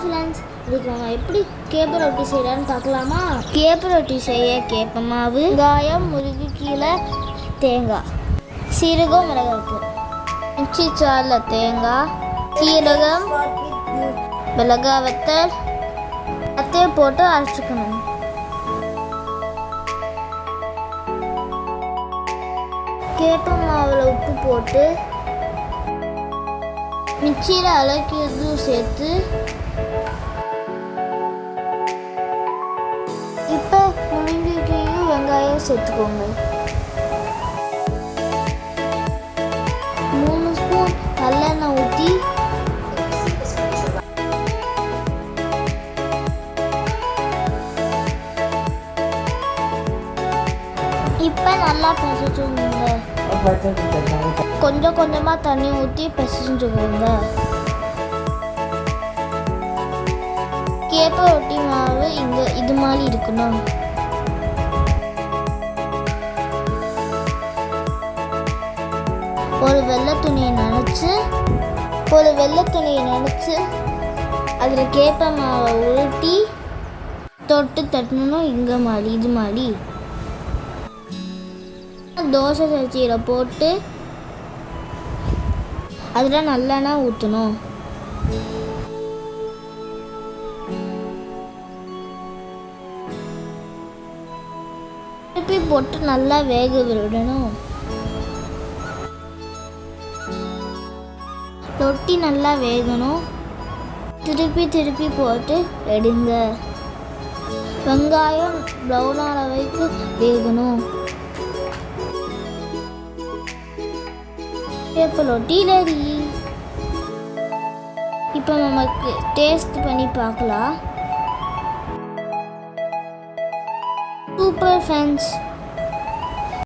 Friends, இதுக்கு நம்ம எப்படி கேப்ப ரொட்டி செய்யலான்னு பார்க்கலாமா? கேப்ப ரொட்டி செய்ய கேப்ப மாவு, வெங்காயம், முருங்கைக்கீரை, தேங்காய், சீரகம், மிளகாய்ப்பு, மிக்சி சாறில் தேங்காய், சீரகம், மிளகாய் வத்தல் எல்லாத்தையும் போட்டு அரைச்சிக்கணும். கேப்ப மாவில் உப்பு போட்டு மிக்சியில் அரைக்கிறதும் சேர்த்து இப்போ முருங்கைக்கீரையும் வெங்காயம் சேர்த்துக்கோங்க. 3 ஸ்பூன் நல்லெண்ணெய் ஊற்றி இப்போ நல்லா பிசைச்சுங்க. கொஞ்சம் கொஞ்சமாக தண்ணி ஊற்றி பிசைஞ்சுக்கோங்க. கேப்ப ரொட்டி மாவு இது மாதிரி இருக்கணும். ஒரு வெள்ளை துணியை நினச்சி அதில் கேப்ப மாவை உருட்டி தொட்டு தட்டணும். இது மாதிரி தோசை சட்டியில் போட்டு அதில் நல்லெண்ணெய் ஊற்றணும். திருப்பி போட்டு நல்லா வேக விடணும். ரொட்டி நல்லா வேகணும். திருப்பி போட்டு எடுங்க. வெங்காயம் ப்ரௌன் ஆகிற வரைக்கும் வேகணும். கேப்ப ரொட்டி ரெடி. இப்போ நமக்கு டேஸ்ட் பண்ணி பார்க்கலாம். Super friends.